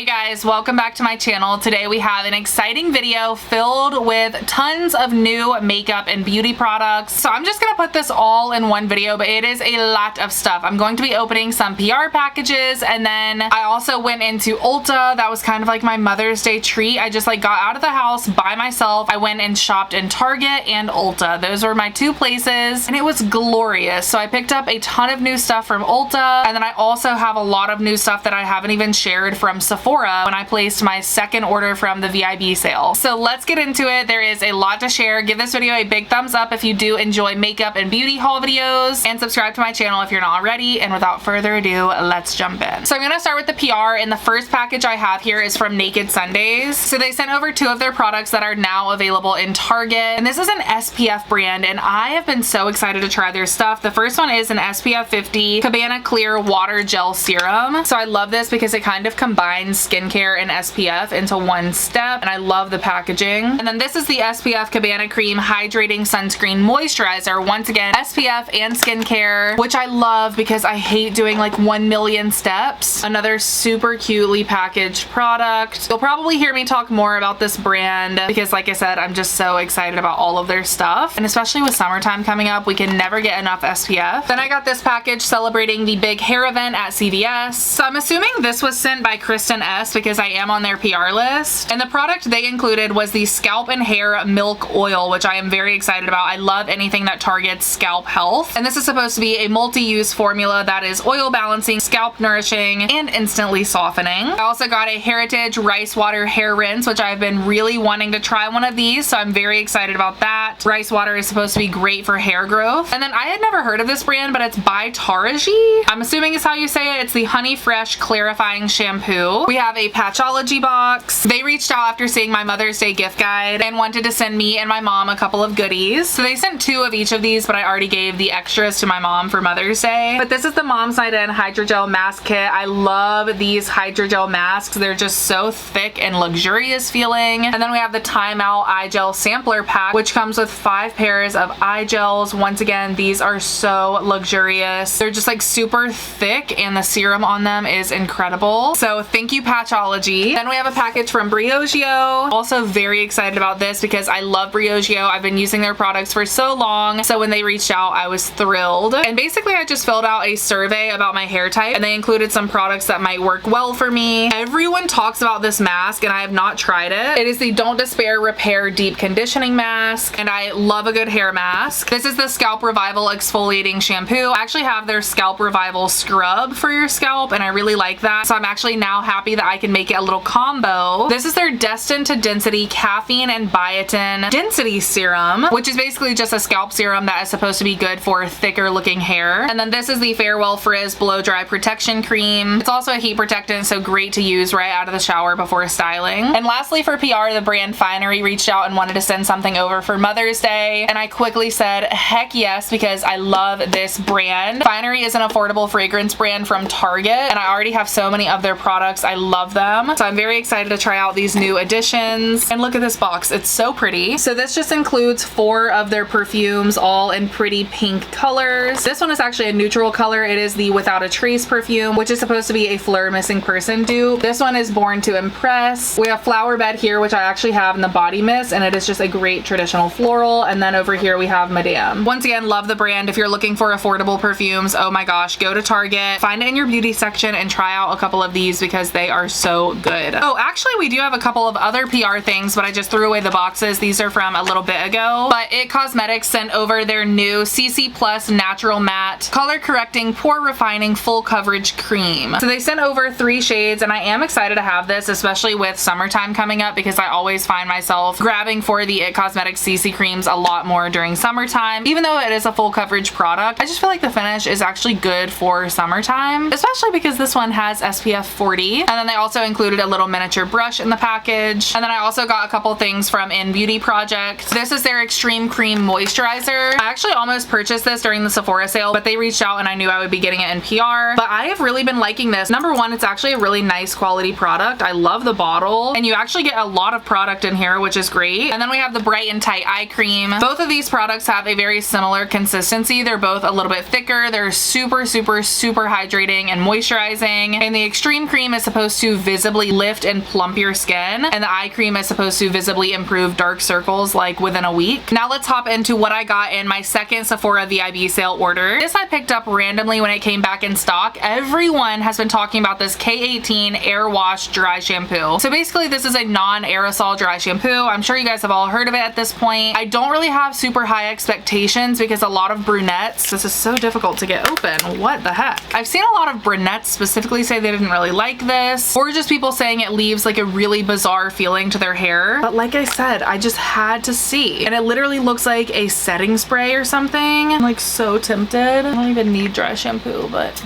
Hi guys, welcome back to my channel. Today we have an exciting video filled with tons of new makeup and beauty products. So I'm just gonna put this all in one video, but it is a lot of stuff. I'm going to be opening some PR packages, and then I also went into Ulta. That was kind of like my Mother's Day treat. I just like got out of the house by myself. I went and shopped in Target and Ulta. Those were my two places and it was glorious. So I picked up a ton of new stuff from Ulta, and then I also have a lot of new stuff that I haven't even shared from Sephora when I placed my second order from the VIB sale. So let's get into it. There is a lot to share. Give this video a big thumbs up if you do enjoy makeup and beauty haul videos, and subscribe to my channel if you're not already. And without further ado, let's jump in. So I'm gonna start with the PR, and the first package I have here is from Naked Sundays. So they sent over two of their products that are now available in Target, and this is an SPF brand, and I have been so excited to try their stuff. The first one is an SPF 50 Cabana Clear Water Gel Serum. So I love this because it kind of combines skincare and SPF into one step, and I love the packaging. And then this is the SPF Cabana Cream Hydrating Sunscreen Moisturizer. Once again, SPF and skincare, which I love because I hate doing like 1 million steps. Another super cutely packaged product. You'll probably hear me talk more about this brand because, like I said, I'm just so excited about all of their stuff, and especially with summertime coming up, we can never get enough SPF. Then I got this package celebrating the big hair event at CVS. So I'm assuming this was sent by Kristen S because I am on their PR list, and the product they included was the Scalp and Hair Milk Oil, which I am very excited about. I love anything that targets scalp health, and this is supposed to be a multi-use formula that is oil balancing, scalp nourishing, and instantly softening. I also got a Heritage Rice Water Hair Rinse, which I've been really wanting to try one of these, so I'm very excited about that. Rice water is supposed to be great for hair growth. And then I had never heard of this brand, but it's by Taraji. I'm assuming is how you say it. It's the Honey Fresh Clarifying Shampoo. We have a Patchology box. They reached out after seeing my Mother's Day gift guide and wanted to send me and my mom a couple of goodies. So they sent two of each of these, but I already gave the extras to my mom for Mother's Day. But this is the Mom's Night In Hydrogel Mask Kit. I love these hydrogel masks. They're just so thick and luxurious feeling. And then we have the Time Out Eye Gel Sampler Pack, which comes with 5 pairs of eye gels. Once again, these are so luxurious. They're just like super thick, and the serum on them is incredible. So thank you, Patchology. Then we have a package from Briogeo. Also very excited about this because I love Briogeo. I've been using their products for so long. So when they reached out, I was thrilled. And basically I just filled out a survey about my hair type, and they included some products that might work well for me. Everyone talks about this mask and I have not tried it. It is the Don't Despair Repair Deep Conditioning Mask, and I love a good hair mask. This is the Scalp Revival Exfoliating Shampoo. I actually have their Scalp Revival Scrub for your scalp, and I really like that. So I'm actually now happy that I can make it a little combo. This is their Destined to Density Caffeine and Biotin Density Serum, which is basically just a scalp serum that is supposed to be good for thicker looking hair. And then this is the Farewell Frizz Blow Dry Protection Cream. It's also a heat protectant, so great to use right out of the shower before styling. And lastly, for PR, the brand Finery reached out and wanted to send something over for Mother's Day, and I quickly said heck yes because I love this brand. Finery is an affordable fragrance brand from Target, and I already have so many of their products. I love them. So I'm very excited to try out these new additions. And look at this box. It's so pretty. So this just includes 4 of their perfumes, all in pretty pink colors. This one is actually a neutral color. It is the Without a Trace perfume, which is supposed to be a Fleur Missing Person dupe. This one is Born to Impress. We have Flower Bed here, which I actually have in the body mist, and it is just a great traditional floral. And then over here we have Madame. Once again, love the brand. If you're looking for affordable perfumes, oh my gosh, go to Target, find it in your beauty section, and try out a couple of these because they are so good. Oh, actually we do have a couple of other PR things, but I just threw away the boxes. These are from a little bit ago. But It Cosmetics sent over their new CC Plus Natural Matte Color Correcting Pore Refining Full Coverage Cream. So they sent over 3 shades, and I am excited to have this, especially with summertime coming up, because I always find myself grabbing for the It Cosmetics CC creams a lot more during summertime. Even though it is a full coverage product, I just feel like the finish is actually good for summertime, especially because this one has SPF 40. And then they also included a little miniature brush in the package. And then I also got a couple things from In Beauty Project. This is their Extreme Cream Moisturizer. I actually almost purchased this during the Sephora sale, but they reached out and I knew I would be getting it in PR. But I have really been liking this. Number one, it's actually a really nice quality product. I love the bottle, and you actually get a lot of product in here, which is great. And then we have the Bright and Tight Eye Cream. Both of these products have a very similar consistency. They're both a little bit thicker. They're super hydrating and moisturizing. And the Extreme Cream is supposed supposed to visibly lift and plump your skin, and the eye cream is supposed to visibly improve dark circles like within a week. Now let's hop into what I got in my second Sephora VIB sale order. This I picked up randomly when it came back in stock. Everyone has been talking about this K18 Air Wash Dry Shampoo. So basically this is a non-aerosol dry shampoo. I'm sure you guys have all heard of it at this point. I don't really have super high expectations because a lot of brunettes, this is so difficult to get open. What the heck? I've seen a lot of brunettes specifically say they didn't really like this, or just people saying it leaves like a really bizarre feeling to their hair. But like I said, I just had to see. And it literally looks like a setting spray or something. I'm like so tempted. I don't even need dry shampoo, but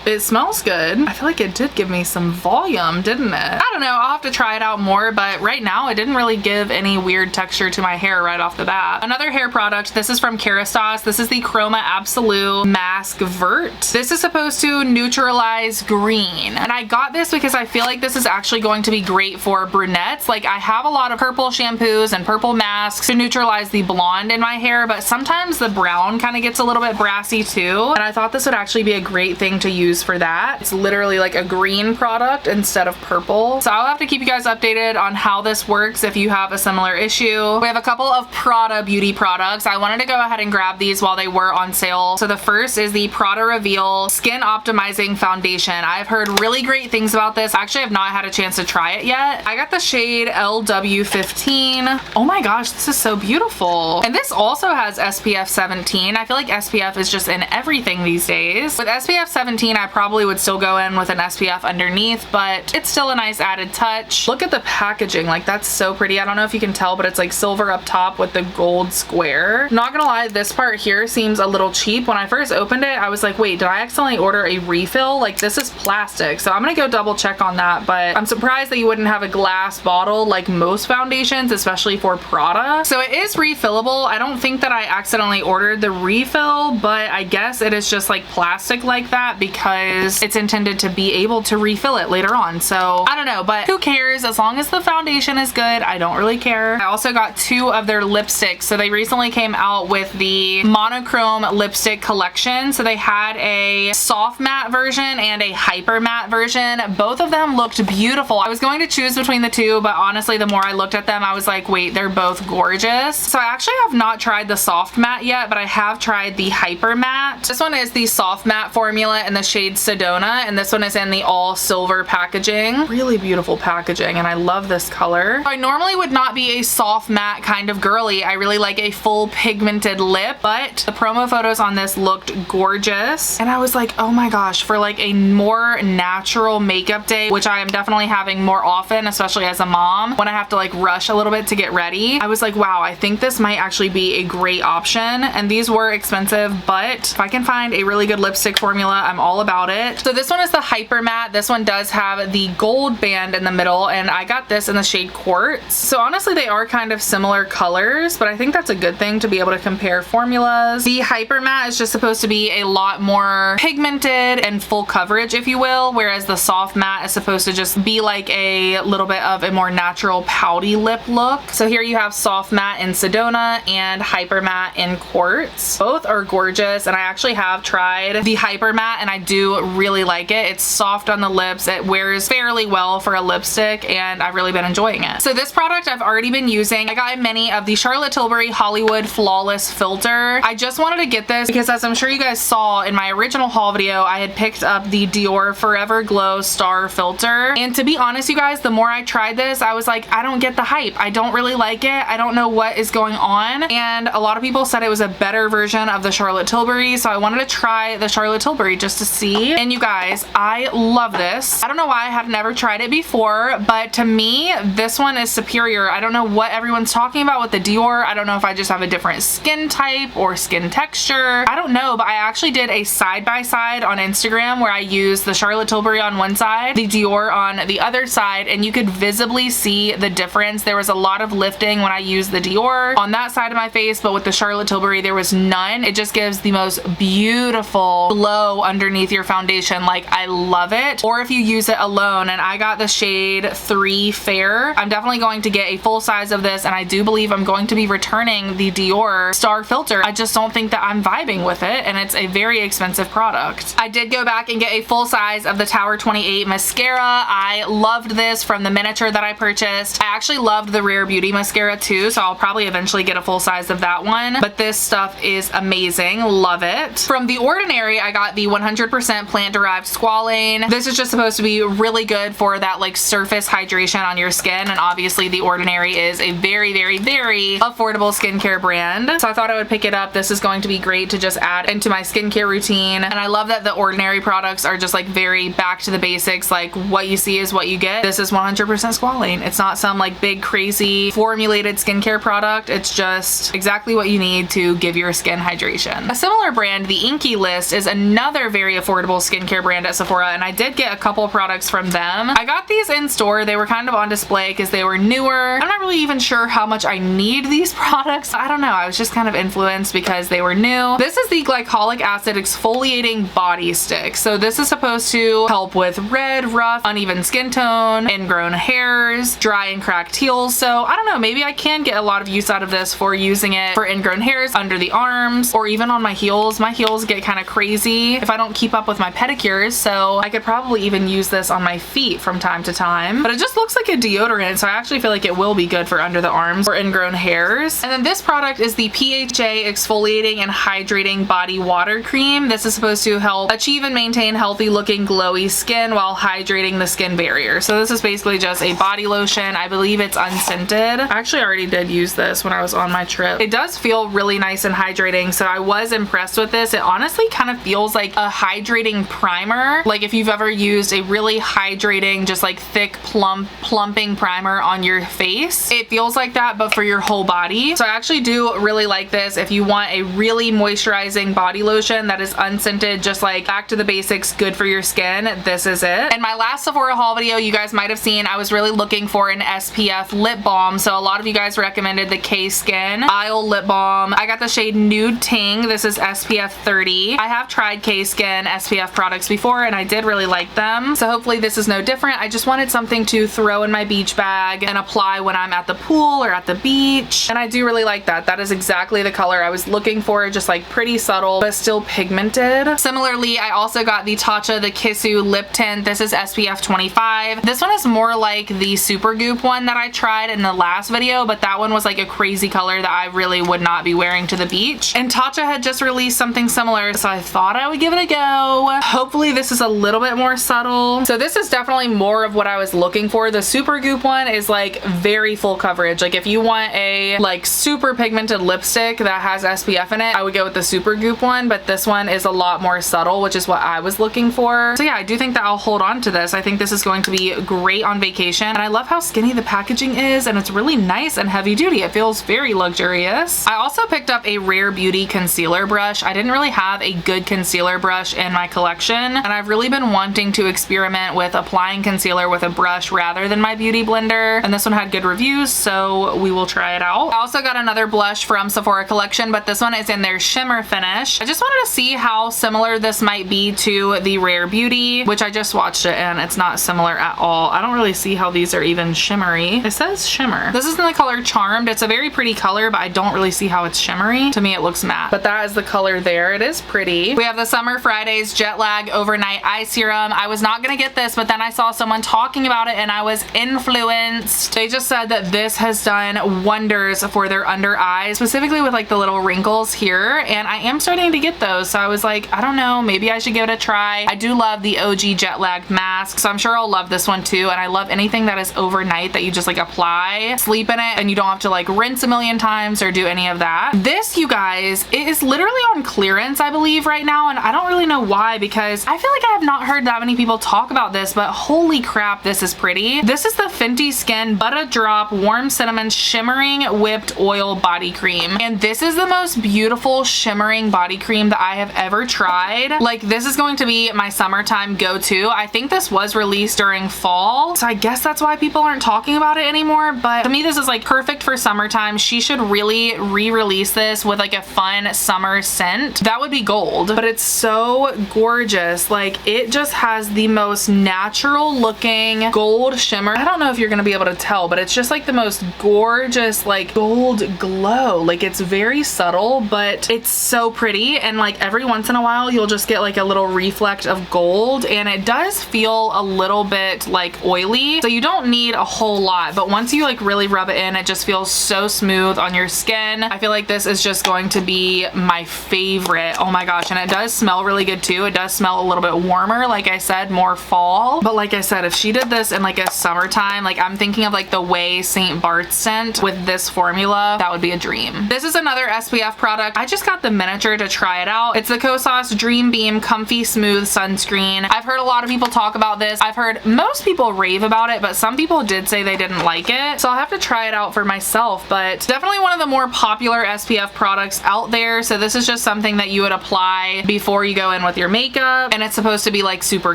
it smells good. I feel like it did give me some volume, didn't it? I don't know, I'll have to try it out more, but right now it didn't really give any weird texture to my hair right off the bat. Another hair product, this is from Kerastase. This is the Chroma Absolute Mask Vert. This is supposed to neutralize green. And I got this because I feel like this is actually going to be great for brunettes. Like I have a lot of purple shampoos and purple masks to neutralize the blonde in my hair, but sometimes the brown kind of gets a little bit brassy too. And I thought this would actually be a great thing to use for that. It's literally like a green product instead of purple. So I'll have to keep you guys updated on how this works if you have a similar issue. We have a couple of Prada beauty products. I wanted to go ahead and grab these while they were on sale. So the first is the Prada Reveal Skin Optimizing Foundation. I've heard really great things about this. I actually have not had a chance to try it yet. I got the shade LW15. Oh my gosh, this is so beautiful. And this also has SPF 17. I feel like SPF is just in everything these days. With SPF 17, I probably would still go in with an SPF underneath, but it's still a nice added touch. Look at the packaging, like that's so pretty. I don't know if you can tell, but it's like silver up top with the gold square. Not gonna lie, this part here seems a little cheap. When I first opened it, I was like, wait, did I accidentally order a refill? Like this is plastic. So I'm gonna go double check on that, but I'm surprised that you wouldn't have a glass bottle like most foundations, especially for Prada. So it is refillable. I don't think that I accidentally ordered the refill, but I guess it is just like plastic like that because it's intended to be able to refill it later on. So I don't know, but who cares? As long as the foundation is good, I don't really care. I also got two of their lipsticks. So they recently came out with the monochrome lipstick collection. So they had a soft matte version and a hyper matte version. Both of them looked beautiful. I was going to choose between the two, but honestly, the more I looked at them, I was like, wait, they're both gorgeous. So I actually have not tried the soft matte yet, but I have tried the hyper matte. This one is the soft matte formula in the shade Sedona, and this one is in the all silver packaging. Really beautiful packaging, and I love this color. I normally would not be a soft matte kind of girly. I really like a full pigmented lip, but the promo photos on this looked gorgeous, and I was like, oh my gosh, for like a more natural makeup day, which I am definitely having more often, especially as a mom, when I have to like rush a little bit to get ready, I was like, wow, I think this might actually be a great option. And these were expensive, but if I can find a really good lipstick formula, I'm all about it. So this one is the hyper matte. This one does have the gold band in the middle, and I got this in the shade Quartz. So honestly, they are kind of similar colors, but I think that's a good thing to be able to compare formulas. The hyper matte is just supposed to be a lot more pigmented and full coverage, if you will, whereas the soft matte is supposed to just be like a little bit of a more natural pouty lip look. So here you have soft matte in Sedona and hyper matte in Quartz. Both are gorgeous, and I actually have tried the hyper matte, and I do really like it. It's soft on the lips. It wears fairly well for a lipstick, and I've really been enjoying it. So this product I've already been using. I got a mini of the Charlotte Tilbury Hollywood Flawless Filter. I just wanted to get this because, as I'm sure you guys saw in my original haul video, I had picked up the Dior Forever Glow Star Filter. And to be honest, you guys, the more I tried this, I was like, I don't get the hype. I don't really like it. I don't know what is going on. And a lot of people said it was a better version of the Charlotte Tilbury, so I wanted to try the Charlotte Tilbury just to see. And you guys, I love this. I don't know why I have never tried it before, but to me, this one is superior. I don't know what everyone's talking about with the Dior. I don't know if I just have a different skin type or skin texture. I don't know, but I actually did a side-by-side on Instagram where I used the Charlotte Tilbury on one side, the Dior on the other side, and you could visibly see the difference. There was a lot of lifting when I used the Dior on that side of my face, but with the Charlotte Tilbury, there was none. It just gives the most beautiful glow underneath your your foundation, like I love it. Or if you use it alone, and I got the shade 3 Fair. I'm definitely going to get a full size of this, and I do believe I'm going to be returning the Dior Star Filter. I just don't think that I'm vibing with it, and it's a very expensive product. I did go back and get a full size of the Tower 28 mascara. I loved this from the miniature that I purchased. I actually loved the Rare Beauty mascara too, so I'll probably eventually get a full size of that one, but this stuff is amazing. Love it. From The Ordinary, I got the 100% plant-derived squalane. This is just supposed to be really good for that like surface hydration on your skin, and obviously The Ordinary is a very, very, very affordable skincare brand, so I thought I would pick it up. This is going to be great to just add into my skincare routine, and I love that The Ordinary products are just like very back to the basics, like what you see is what you get. This is 100% squalane. It's not some like big crazy formulated skincare product. It's just exactly what you need to give your skin hydration. A similar brand, the Inky List, is another very affordable skincare brand at Sephora, and I did get a couple products from them. I got these in store. They were kind of on display because they were newer. I'm not really even sure how much I need these products. I don't know. I was just kind of influenced because they were new. This is the glycolic acid exfoliating body stick. So this is supposed to help with red, rough, uneven skin tone, ingrown hairs, dry and cracked heels. So I don't know, maybe I can get a lot of use out of this for using it for ingrown hairs under the arms, or even on my heels. My heels get kind of crazy if I don't keep up with my pedicures, so I could probably even use this on my feet from time to time. But it just looks like a deodorant, so I actually feel like it will be good for under the arms or ingrown hairs. And then this product is the PHA exfoliating and hydrating body water cream. This is supposed to help achieve and maintain healthy looking glowy skin while hydrating the skin barrier. So this is basically just a body lotion. I believe it's unscented. I actually already did use this when I was on my trip. It does feel really nice and hydrating, so I was impressed with this. It honestly kind of feels like a hydrating primer. Like if you've ever used a really hydrating, just like thick plumping primer on your face, it feels like that, but for your whole body. So I actually do really like this. If you want a really moisturizing body lotion that is unscented, just like back to the basics, good for your skin, this is it. In my last Sephora haul video, you guys might have seen I was really looking for an SPF lip balm, so a lot of you guys recommended the K-Skin Isle lip balm. I got the shade Nude Ting. This is SPF 30. I have tried K-Skin SPF products before, and I did really like them, so hopefully this is no different. I just wanted something to throw in my beach bag and apply when I'm at the pool or at the beach, and I do really like that. That is exactly the color I was looking for, just like pretty subtle but still pigmented. Similarly, I also got the Tatcha the Kissu lip tint. This is SPF 25. This one is more like the Supergoop one that I tried in the last video, but that one was like a crazy color that I really would not be wearing to the beach. And Tatcha had just released something similar, so I thought I would give it a go. Hopefully this is a little bit more subtle. So this is definitely more of what I was looking for. The Supergoop one is like very full coverage. Like if you want a like super pigmented lipstick that has SPF in it, I would go with the Supergoop one, but this one is a lot more subtle, which is what I was looking for. So yeah, I do think that I'll hold on to this. I think this is going to be great on vacation, and I love how skinny the packaging is, and it's really nice and heavy duty. It feels very luxurious. I also picked up a Rare Beauty concealer brush. I didn't really have a good concealer brush in my collection, and I've really been wanting to experiment with applying concealer with a brush rather than my beauty blender, and this one had good reviews, so we will try it out. I also got another blush from Sephora collection, but this one is in their shimmer finish. I just wanted to see how similar this might be to the Rare Beauty, which I just watched it and it's not similar at all. I don't really see how these are even shimmery. It says shimmer. This is in the color Charmed. It's a very pretty color, but I don't really see how it's shimmery. To me, it looks matte, but that is the color there. It is pretty. We have the Summer Fridays Jet Lag Overnight Eye Serum. I was not gonna get this, but then I saw someone talking about it and I was influenced. They just said that this has done wonders for their under eyes, specifically with like the little wrinkles here, and I am starting to get those, so I was like, I don't know, maybe I should give it a try. I do love the OG Jet Lag mask, so I'm sure I'll love this one too, and I love anything that is overnight that you just like apply, sleep in it, and you don't have to like rinse a million times or do any of that. This, you guys, it is literally on clearance, I believe, right now, and I don't really know why, because I feel like I have not heard that many people talk about this, but holy crap, this is pretty. This is the Fenty Skin Butta Drop Warm Cinnamon Shimmering Whipped Oil Body Cream, and this is the most beautiful shimmering body cream that I have ever tried. Like, this is going to be my summertime go-to. I think this was released during fall, so I guess that's why people aren't talking about it anymore, but to me this is like perfect for summertime. She should really re-release this with like a fun summer scent. That would be gold, but it's so gorgeous. Like, it just has the most natural looking gold shimmer. I don't know if you're gonna be able to tell, but it's just like the most gorgeous like gold glow. Like, it's very subtle, but it's so pretty, and like every once in a while you'll just get like a little reflect of gold, and it does feel a little bit like oily, so you don't need a whole lot, but once you like really rub it in, it just feels so smooth on your skin. I feel like this is just going to be my favorite. Oh my gosh, and it does smell really good too. It does smell a little bit warmer, like I said, more fall, but like I said, if she did this in like a summertime, like I'm thinking of like the Way St. Bart's scent with this formula, that would be a dream. This is another SPF product. I just got the miniature to try it out. It's the Kosas Dream Beam Comfy Smooth Sunscreen. I've heard a lot of people talk about this. I've heard most people rave about it, but some people did say they didn't like it, so I'll have to try it out for myself, but definitely one of the more popular SPF products out there. So this is just something that you would apply before you go in with your makeup, and it's supposed to be like super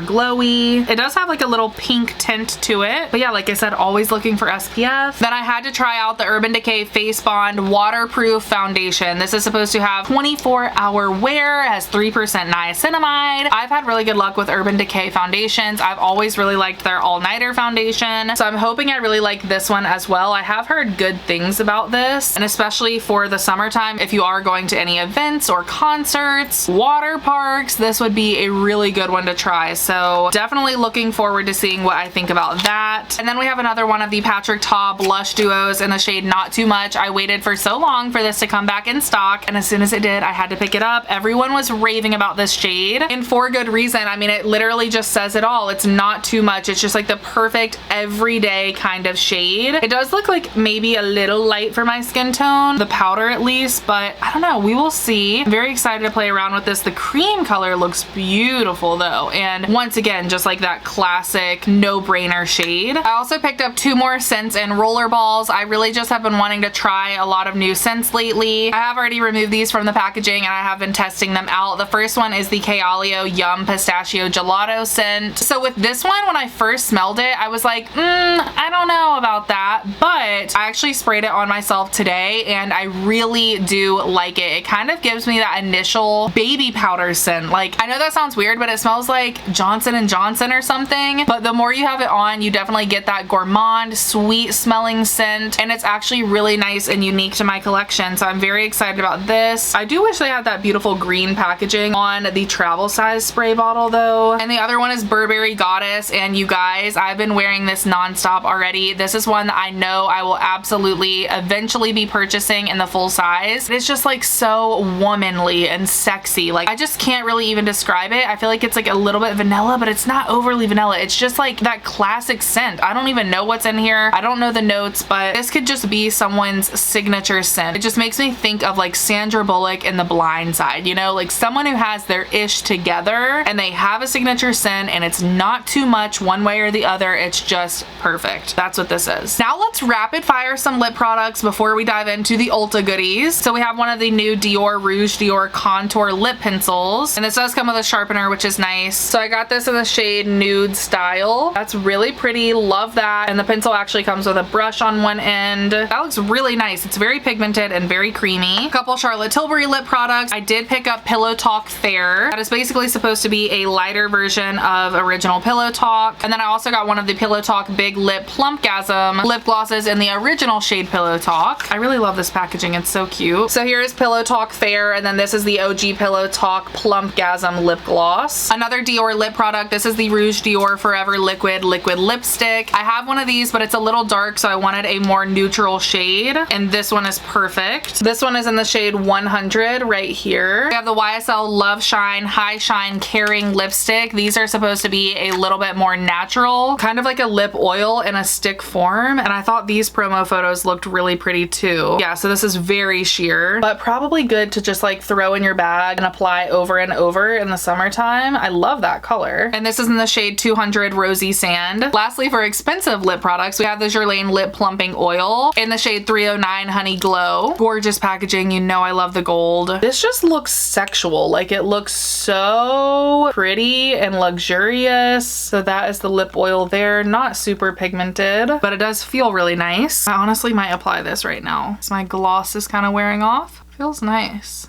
glowy. It does have like a little pink tint to it, but yeah, like I said, always looking for SPF. Then I had to try out the Urban Decay Face Bond Waterproof Foundation. This is supposed to have 24-hour wear, has 3% niacinamide. I've had really good luck with Urban Decay foundations. I've always really liked their all-nighter foundation, so I'm hoping I really like this one as well. I have heard good things about this, and especially for the summertime, if you are going to any events or concerts, water parks, this would be a really good one to try. So definitely looking forward to seeing what I think about that. And then we have another one of the Patrick Ta Blush Duos in the shade Not Too Much. I waited for so long for this to come back in stock, and as soon as it did, I had to pick it up. Everyone was raving about this shade, and for good reason. I mean, it literally just says it all. It's not too much. It's just like the perfect everyday kind of shade. It does look like maybe a little light for my skin tone, the powder at least, but I don't know, we will see. I'm very excited to play around with this. The cream color looks beautiful though, and once again, just like that classic no-brainer shade. I also picked up 2 more scents and roller balls. I really just have been wanting to try a lot of new scents lately. I have already removed these from the packaging, and I have been testing them out. The first one is the Kayla Yum Pistachio Gelato scent. So with this one, when I first smelled it, I was like, I don't know about that, but I actually sprayed it on myself today, and I really do like it. It kind of gives me that initial baby powder scent. Like, I know that sounds weird, but it smells like Johnson & Johnson or something, but the more you have it on, you definitely get that gourmand, sweet smelling scent, and it's actually really nice and unique to my collection, so I'm very excited about this. I do wish they had that beautiful green packaging on the travel size spray bottle though. And the other one is Burberry Goddess, and you guys, I've been wearing this nonstop already. This is one that I know I will absolutely eventually be purchasing in the full size. It's just like so womanly and sexy. Like, I just can't really even describe it. I feel like it's like a little bit vanilla, but it's not overly vanilla. It's just like that classic scent. I don't even know what's in here. I don't know the notes, but this could just be someone's signature scent. It just makes me think of like Sandra Bullock in The Blind Side, you know, like someone who has their ish together and they have a signature scent, and it's not too much one way or the other. It's just perfect. That's what this is. Now let's rapid fire some lip products before we dive into the Ulta goodies. So we have one of the new Dior Rouge Dior Contour lip pencils, and this does come with a sharpener, which is nice. So I got this in the shade Nude Style. That's really pretty. Love that. And the pencil actually comes with a brush on one end. That looks really nice. It's very pigmented and very creamy. A couple Charlotte Tilbury lip products. I did pick up Pillow Talk Fair. That is basically supposed to be a lighter version of original Pillow Talk. And then I also got one of the Pillow Talk Big Lip Plumpgasm lip glosses in the original shade Pillow Talk. I really love this packaging. It's so cute. So here is Pillow Talk Fair, and then this is the OG Pillow Talk Plumpgasm lip gloss. Another Dior lip product. This is the Rouge Dior Forever Liquid Lipstick. I have one of these, but it's a little dark, so I wanted a more neutral shade, and this one is perfect. This one is in the shade 100 right here. We have the YSL Love Shine High Shine Caring Lipstick. These are supposed to be a little bit more natural, kind of like a lip oil in a stick form, and I thought these promo photos looked really pretty too. Yeah, so this is very sheer, but probably good to just like throw in your bag and apply over and over in the summertime. I love that color. And this is in the shade 200 Rosy Sand. Lastly, for expensive lip products, we have the Guerlain Lip Plumping Oil in the shade 309 Honey Glow. Gorgeous packaging. You know I love the gold. This just looks sexual. Like, it looks so pretty and luxurious. So that is the lip oil there. Not super pigmented, but it does feel really nice. I honestly might apply this right now, so my gloss is kind of wearing off. Feels nice.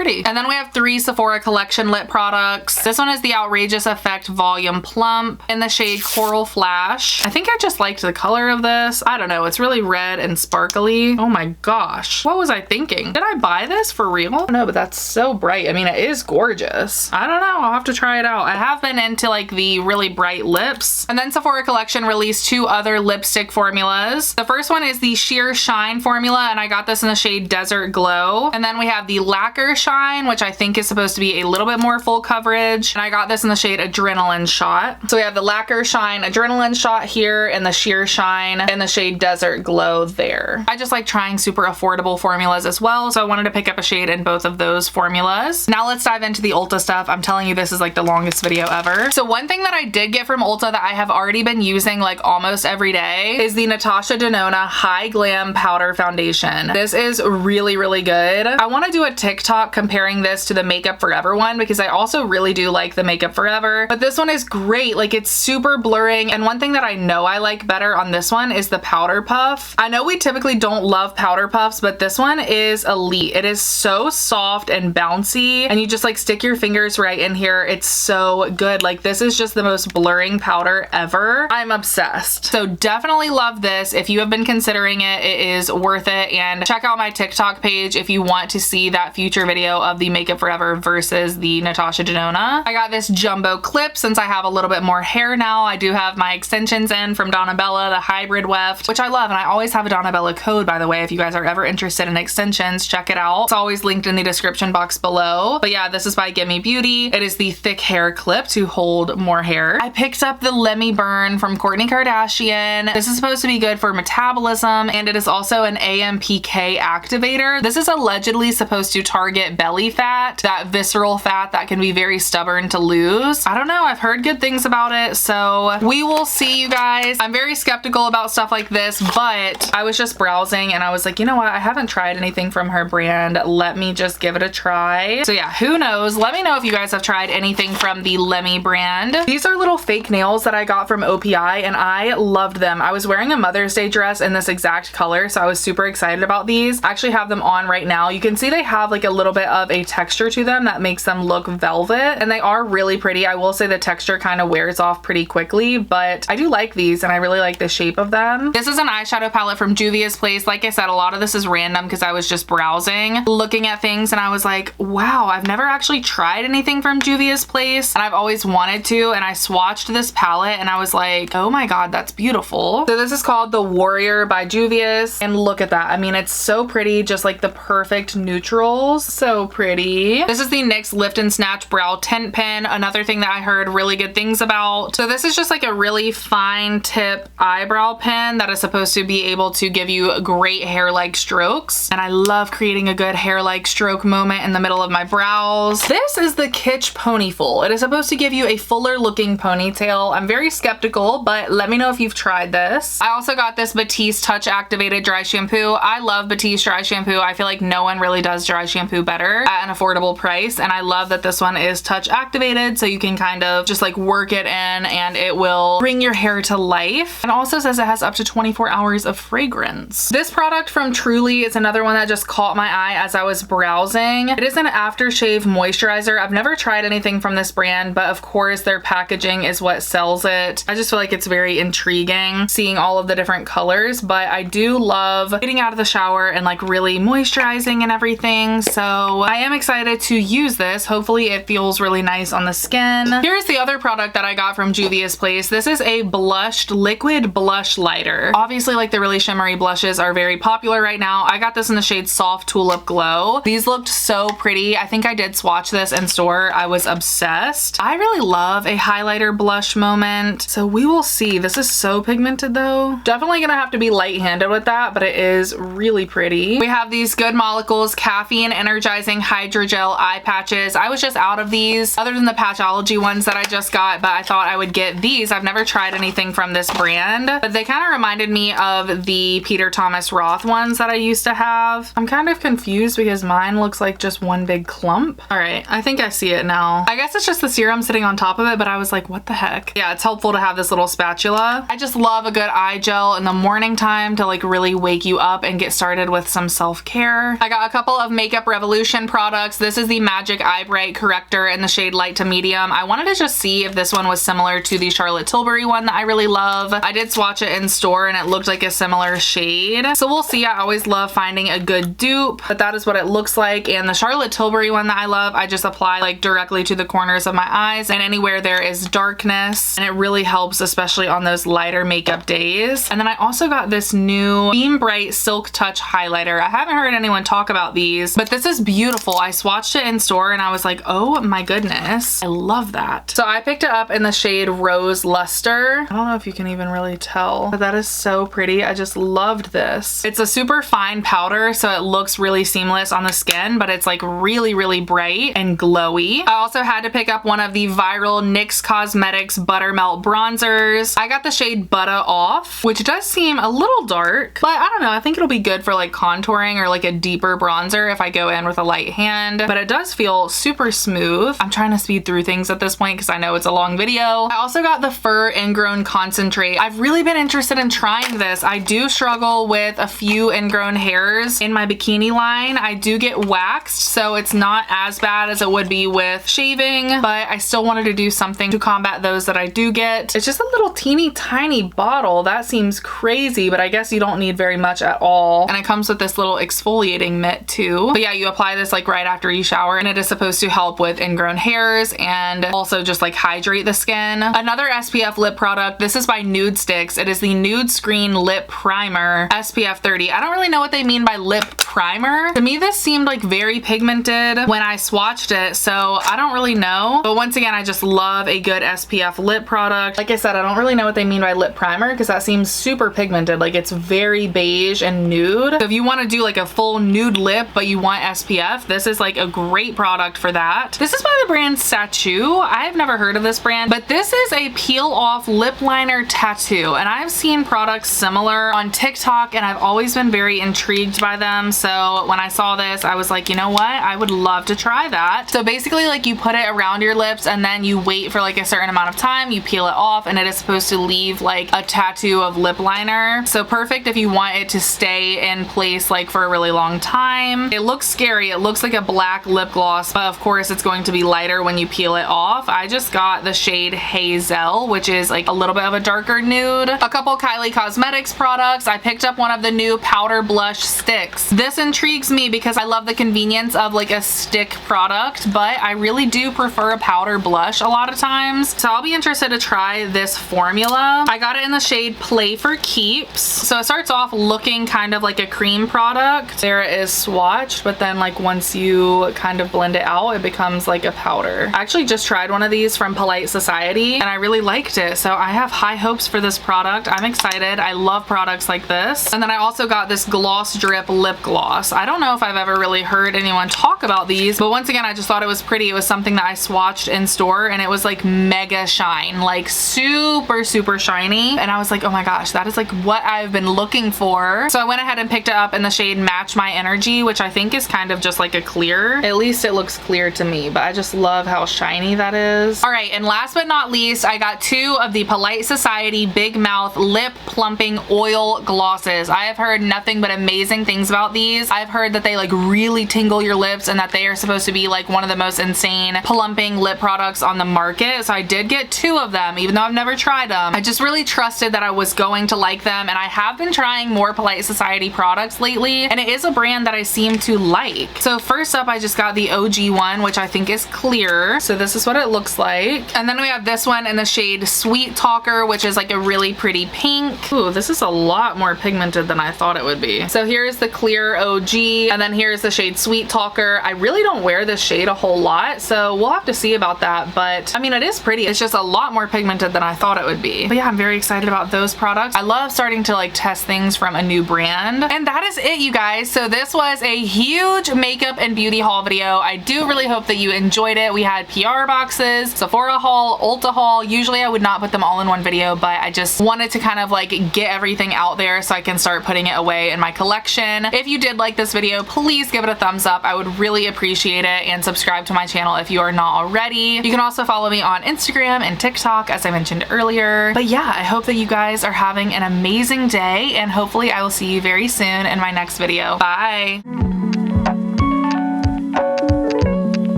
pretty. And then we have 3 Sephora Collection lip products. This one is the Outrageous Effect Volume Plump in the shade Coral Flash. I think I just liked the color of this. I don't know. It's really red and sparkly. Oh my gosh. What was I thinking? Did I buy this for real? No, but that's so bright. I mean, it is gorgeous. I don't know. I'll have to try it out. I have been into like the really bright lips. And then Sephora Collection released 2 other lipstick formulas. The first one is the Sheer Shine formula, and I got this in the shade Desert Glow. And then we have the Lacquer Shine, which I think is supposed to be a little bit more full coverage. And I got this in the shade Adrenaline Shot. So we have the Lacquer Shine Adrenaline Shot here and the Sheer Shine in the shade Desert Glow there. I just like trying super affordable formulas as well, so I wanted to pick up a shade in both of those formulas. Now let's dive into the Ulta stuff. I'm telling you, this is like the longest video ever. So one thing that I did get from Ulta that I have already been using like almost every day is the Natasha Denona High Glam Powder Foundation. This is really, really good. I want to do a TikTok comparing this to the Makeup Forever one because I also really do like the Makeup Forever, but this one is great. Like, it's super blurring, and one thing that I know I like better on this one is the powder puff. I know we typically don't love powder puffs, but this one is elite. It is so soft and bouncy, and you just like stick your fingers right in here. It's so good. Like, this is just the most blurring powder ever. I'm obsessed. So definitely love this. If you have been considering it, it is worth it. And check out my TikTok page if you want to see that future video of the Makeup Forever versus the Natasha Denona. I got this jumbo clip since I have a little bit more hair now. I do have my extensions in from Donna Bella, the hybrid weft, which I love. And I always have a Donna Bella code, by the way. If you guys are ever interested in extensions, check it out. It's always linked in the description box below. But yeah, this is by Gimme Beauty. It is the thick hair clip to hold more hair. I picked up the Let Me Burn from Kourtney Kardashian. This is supposed to be good for metabolism, and it is also an AMPK activator. This is allegedly supposed to target belly fat, that visceral fat that can be very stubborn to lose. I don't know. I've heard good things about it, so we will see, you guys. I'm very skeptical about stuff like this, but I was just browsing and I was like, you know what? I haven't tried anything from her brand. Let me just give it a try. So yeah, who knows? Let me know if you guys have tried anything from the Lemme brand. These are little fake nails that I got from OPI, and I loved them. I was wearing a Mother's Day dress in this exact color, so I was super excited about these. I actually have them on right now. You can see they have like a little bit of a texture to them that makes them look velvet, and they are really pretty. I will say the texture kind of wears off pretty quickly, but I do like these and I really like the shape of them. This is an eyeshadow palette from Juvia's Place. Like I said, a lot of this is random because I was just browsing, looking at things, and I was like, wow, I've never actually tried anything from Juvia's Place, and I've always wanted to, and I swatched this palette and I was like, oh my god, that's beautiful. So this is called the Warrior by Juvia's, and look at that. I mean, it's so pretty, just like the perfect neutrals. So pretty. This is the NYX Lift and Snatch Brow Tint Pen, another thing that I heard really good things about. So this is just like a really fine tip eyebrow pen that is supposed to be able to give you great hair-like strokes, and I love creating a good hair-like stroke moment in the middle of my brows. This is the Kitsch Ponyful. It is supposed to give you a fuller looking ponytail. I'm very skeptical, but let me know if you've tried this. I also got this Batiste Touch Activated Dry Shampoo. I love Batiste Dry Shampoo. I feel like no one really does dry shampoo better at an affordable price, and I love that this one is touch activated, so you can kind of just like work it in and it will bring your hair to life. And also says it has up to 24 hours of fragrance. This product from Truly is another one that just caught my eye as I was browsing. It is an aftershave moisturizer. I've never tried anything from this brand, but of course their packaging is what sells it. I just feel like it's very intriguing seeing all of the different colors, but I do love getting out of the shower and like really moisturizing and everything. So I am excited to use this. Hopefully it feels really nice on the skin. Here's the other product that I got from Juvia's Place. This is a blushed liquid blush lighter. Obviously, like the really shimmery blushes are very popular right now. I got this in the shade Soft Tulip Glow. These looked so pretty. I think I did swatch this in store. I was obsessed. I really love a highlighter blush moment, so we will see. This is so pigmented though. Definitely gonna have to be light-handed with that, but it is really pretty. We have these Good Molecules Caffeine Energizing Hydrogel Eye Patches. I was just out of these, other than the Patchology ones that I just got, but I thought I would get these. I've never tried anything from this brand, but they kind of reminded me of the Peter Thomas Roth ones that I used to have. I'm kind of confused because mine looks like just one big clump. All right, I think I see it now. I guess it's just the serum sitting on top of it, but I was like, what the heck? Yeah, it's helpful to have this little spatula. I just love a good eye gel in the morning time to like really wake you up and get started with some self-care. I got a couple of Makeup Revolution foundation products. This is the Magic Eye Bright Corrector in the shade light to medium. I wanted to just see if this one was similar to the Charlotte Tilbury one that I really love. I did swatch it in store and it looked like a similar shade. So we'll see. I always love finding a good dupe, but that is what it looks like. And the Charlotte Tilbury one that I love, I just apply like directly to the corners of my eyes and anywhere there is darkness. And it really helps, especially on those lighter makeup days. And then I also got this new Beam Bright Silk Touch highlighter. I haven't heard anyone talk about these, but this is beautiful. I swatched it in store and I was like, oh my goodness, I love that. So I picked it up in the shade Rose Luster. I don't know if you can even really tell, but that is so pretty. I just loved this. It's a super fine powder, so it looks really seamless on the skin, but it's like really, really bright and glowy. I also had to pick up one of the viral NYX Cosmetics Buttermelt bronzers. I got the shade Butta Off, which does seem a little dark, but I don't know. I think it'll be good for like contouring or like a deeper bronzer if I go in with a light hand, but it does feel super smooth. I'm trying to speed through things at this point because I know it's a long video. I also got the Fur Ingrown Concentrate. I've really been interested in trying this. I do struggle with a few ingrown hairs in my bikini line. I do get waxed, so it's not as bad as it would be with shaving, but I still wanted to do something to combat those that I do get. It's just a little teeny tiny bottle. That seems crazy, but I guess you don't need very much at all. And it comes with this little exfoliating mitt too. But yeah, you apply this like right after you shower and it is supposed to help with ingrown hairs and also just like hydrate the skin. Another SPF lip product. This is by Nude Sticks. It is the Nude Screen Lip Primer SPF 30. I don't really know what they mean by lip primer. To me, this seemed like very pigmented when I swatched it, so I don't really know. But once again, I just love a good SPF lip product. Like I said, I don't really know what they mean by lip primer because that seems super pigmented. Like it's very beige and nude. So if you want to do like a full nude lip, but you want SPF, this is like a great product for that. This is by the brand Satchu. I've never heard of this brand, but this is a peel off lip liner tattoo. And I've seen products similar on TikTok and I've always been very intrigued by them. So when I saw this, I was like, you know what? I would love to try that. So basically like you put it around your lips and then you wait for like a certain amount of time, you peel it off and it is supposed to leave like a tattoo of lip liner. So perfect if you want it to stay in place like for a really long time. It looks scary. It looks like a black lip gloss, but of course it's going to be lighter when you peel it off. I just got the shade Hazel, which is like a little bit of a darker nude. A couple Kylie Cosmetics products. I picked up one of the new powder blush sticks. This intrigues me because I love the convenience of like a stick product, but I really do prefer a powder blush a lot of times. So I'll be interested to try this formula. I got it in the shade Play for Keeps. So it starts off looking kind of like a cream product. There it is swatched, but then like once you kind of blend it out, it becomes like a powder. I actually just tried one of these from Polite Society and I really liked it. So I have high hopes for this product. I'm excited. I love products like this. And then I also got this Gloss Drip lip gloss. I don't know if I've ever really heard anyone talk about these, but once again, I just thought it was pretty. It was something that I swatched in store and it was like mega shine, like super, super shiny. And I was like, oh my gosh, that is like what I've been looking for. So I went ahead and picked it up in the shade Match My Energy, which I think is kind of just like a clear. At least it looks clear to me, but I just love how shiny that is. All right, and last but not least, I got two of the Polite Society Big Mouth Lip Plumping Oil Glosses. I have heard nothing but amazing things about these. I've heard that they like really tingle your lips and that they are supposed to be like one of the most insane plumping lip products on the market. So I did get two of them, even though I've never tried them. I just really trusted that I was going to like them, and I have been trying more Polite Society products lately, and it is a brand that I seem to like. So first up, I just got the OG one, which I think is clear. So this is what it looks like. And then we have this one in the shade Sweet Talker, which is like a really pretty pink. Ooh, this is a lot more pigmented than I thought it would be. So here's the clear OG, and then here's the shade Sweet Talker. I really don't wear this shade a whole lot, so we'll have to see about that, but I mean, it is pretty. It's just a lot more pigmented than I thought it would be. But yeah, I'm very excited about those products. I love starting to like test things from a new brand. And that is it, you guys. So this was a huge makeup and beauty haul video. I do really hope that you enjoyed it. We had PR boxes, Sephora haul, Ulta haul. Usually I would not put them all in one video, but I just wanted to kind of like get everything out there so I can start putting it away in my collection. If you did like this video, please give it a thumbs up. I would really appreciate it, and subscribe to my channel if you are not already. You can also follow me on Instagram and TikTok, as I mentioned earlier. But yeah, I hope that you guys are having an amazing day, and hopefully I will see you very soon in my next video. Bye!